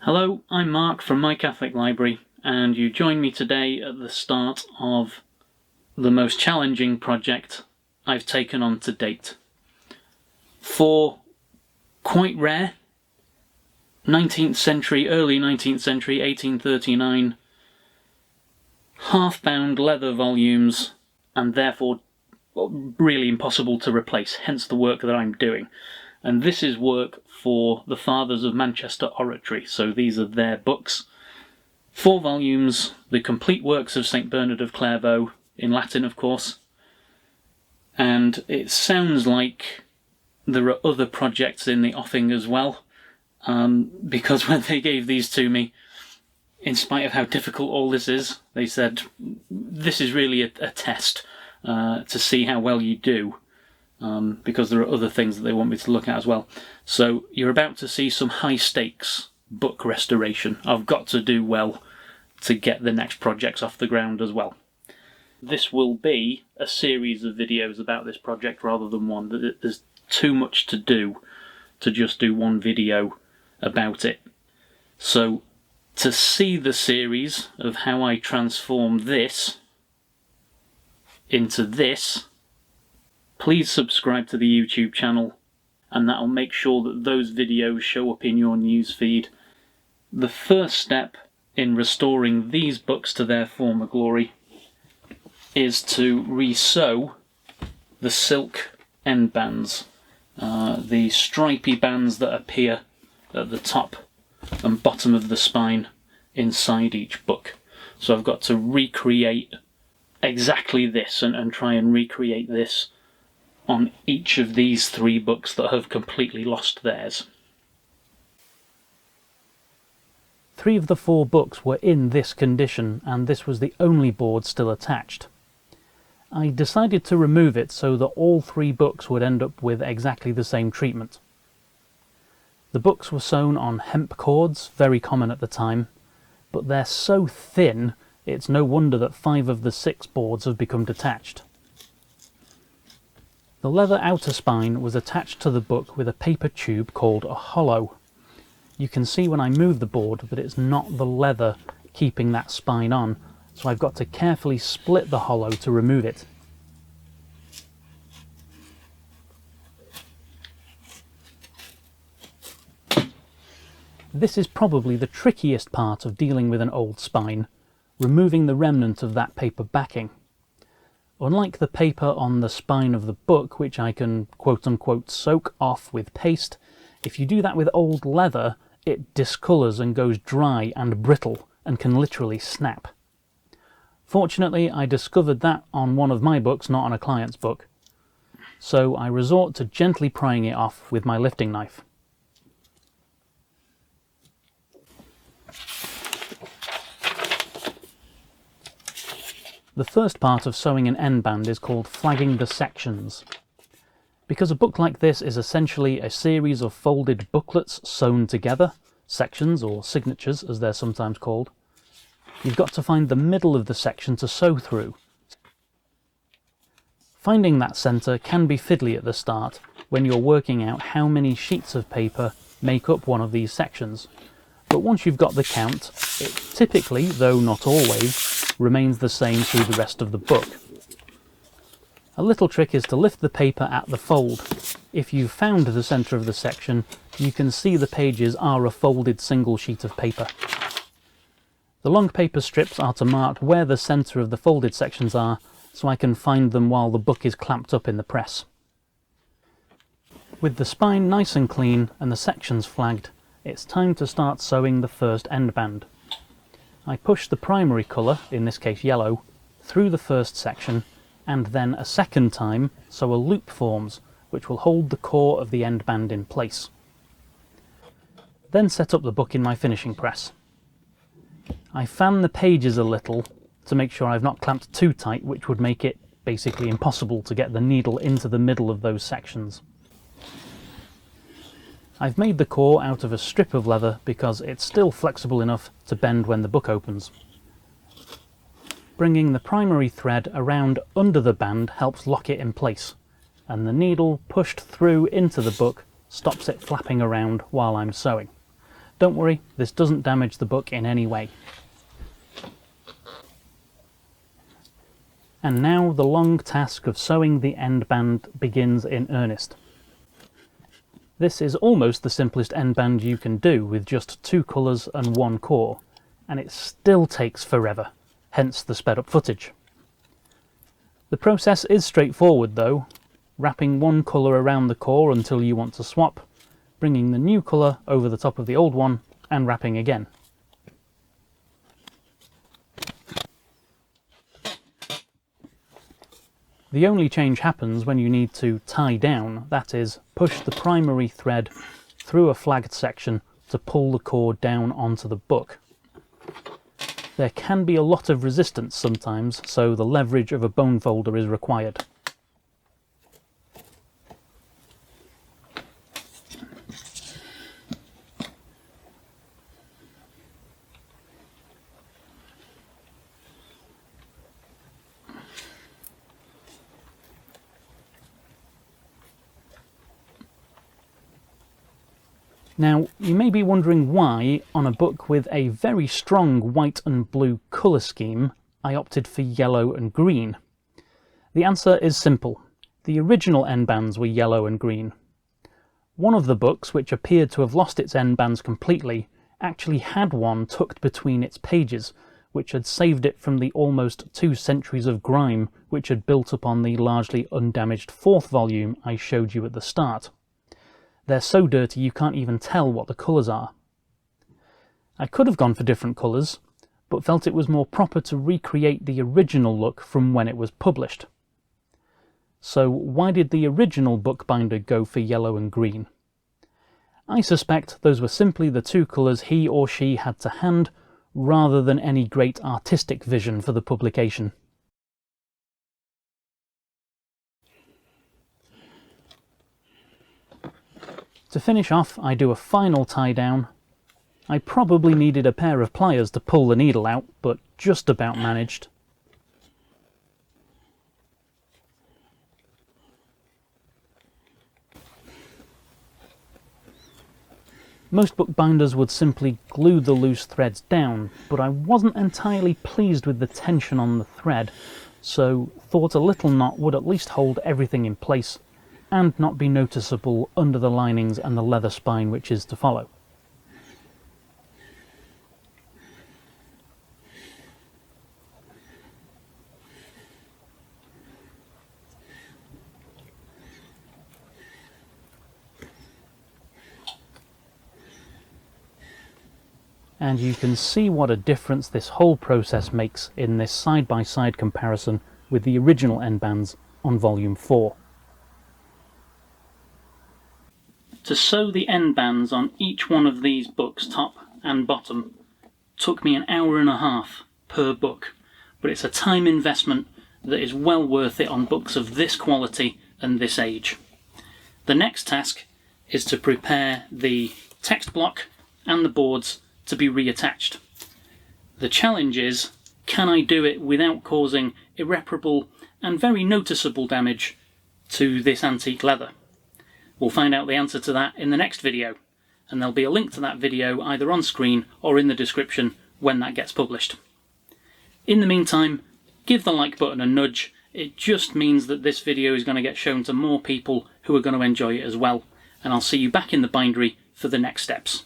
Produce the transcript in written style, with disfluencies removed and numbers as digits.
Hello, I'm Mark from My Catholic Library, and you join me today at the start of the most challenging project I've taken on to date. For quite rare, 19th century, early 19th century, 1839, half-bound leather volumes, and therefore really impossible to replace, hence the work that I'm doing. And this is work for the Fathers of Manchester Oratory, so these are their books. 4 volumes, the complete works of St. Bernard of Clairvaux, in Latin of course. And it sounds like there are other projects in the offing as well, because when they gave these to me, in spite of how difficult all this is, they said, this is really a test to see how well you do. Because there are other things that they want me to look at as well. So you're about to see some high-stakes book restoration. I've got to do well to get the next projects off the ground as well. This will be a series of videos about this project rather than one. There's too much to do to just do one video about it. So to see the series of how I transform this into this, please subscribe to the YouTube channel, and that'll make sure that those videos show up in your newsfeed. The first step in restoring these books to their former glory is to re-sew the silk endbands, the stripey bands that appear at the top and bottom of the spine inside each book. So I've got to recreate exactly this and try and recreate this on each of these 3 books that have completely lost theirs. 3 of the 4 books were in this condition, and this was the only board still attached. I decided to remove it so that all 3 books would end up with exactly the same treatment. The books were sewn on hemp cords, very common at the time, but they're so thin it's no wonder that 5 of the 6 boards have become detached. The leather outer spine was attached to the book with a paper tube called a hollow. You can see when I move the board that it's not the leather keeping that spine on, so I've got to carefully split the hollow to remove it. This is probably the trickiest part of dealing with an old spine, removing the remnant of that paper backing. Unlike the paper on the spine of the book, which I can quote-unquote soak off with paste, if you do that with old leather, it discolours and goes dry and brittle and can literally snap. Fortunately, I discovered that on one of my books, not on a client's book, so I resort to gently prying it off with my lifting knife. The first part of sewing an endband is called flagging the sections. Because a book like this is essentially a series of folded booklets sewn together, sections or signatures as they're sometimes called, you've got to find the middle of the section to sew through. Finding that centre can be fiddly at the start when you're working out how many sheets of paper make up one of these sections, but once you've got the count, it typically, though not always, remains the same through the rest of the book. A little trick is to lift the paper at the fold. If you've found the centre of the section, you can see the pages are a folded single sheet of paper. The long paper strips are to mark where the centre of the folded sections are, so I can find them while the book is clamped up in the press. With the spine nice and clean and the sections flagged, it's time to start sewing the first endband. I push the primary colour, in this case yellow, through the first section, and then a second time sew a loop forms, which will hold the core of the endband in place. Then set up the book in my finishing press. I fan the pages a little to make sure I've not clamped too tight, which would make it basically impossible to get the needle into the middle of those sections. I've made the core out of a strip of leather because it's still flexible enough to bend when the book opens. Bringing the primary thread around under the band helps lock it in place, and the needle pushed through into the book stops it flapping around while I'm sewing. Don't worry, this doesn't damage the book in any way. And now the long task of sewing the end band begins in earnest. This is almost the simplest end band you can do with just 2 colours and 1 core, and it still takes forever, hence the sped up footage. The process is straightforward though, wrapping 1 colour around the core until you want to swap, bringing the new colour over the top of the old one and wrapping again. The only change happens when you need to tie down, that is, push the primary thread through a flagged section to pull the cord down onto the book. There can be a lot of resistance sometimes, so the leverage of a bone folder is required. Now, you may be wondering why, on a book with a very strong white and blue colour scheme, I opted for yellow and green. The answer is simple. The original end bands were yellow and green. One of the books, which appeared to have lost its end bands completely, actually had one tucked between its pages, which had saved it from the almost 2 centuries of grime which had built up on the largely undamaged 4th volume I showed you at the start. They're so dirty you can't even tell what the colours are. I could have gone for different colours, but felt it was more proper to recreate the original look from when it was published. So why did the original bookbinder go for yellow and green? I suspect those were simply the 2 colours he or she had to hand, rather than any great artistic vision for the publication. To finish off, I do a final tie down. I probably needed a pair of pliers to pull the needle out, but just about managed. Most bookbinders would simply glue the loose threads down, but I wasn't entirely pleased with the tension on the thread, so thought a little knot would at least hold everything in place and not be noticeable under the linings and the leather spine which is to follow. And you can see what a difference this whole process makes in this side-by-side comparison with the original end bands on volume 4. To sew the end bands on each one of these books, top and bottom, took me an hour and a half per book, but it's a time investment that is well worth it on books of this quality and this age. The next task is to prepare the text block and the boards to be reattached. The challenge is, can I do it without causing irreparable and very noticeable damage to this antique leather? We'll find out the answer to that in the next video, and there'll be a link to that video either on screen or in the description when that gets published. In the meantime, give the like button a nudge. It just means that this video is going to get shown to more people who are going to enjoy it as well, and I'll see you back in the bindery for the next steps.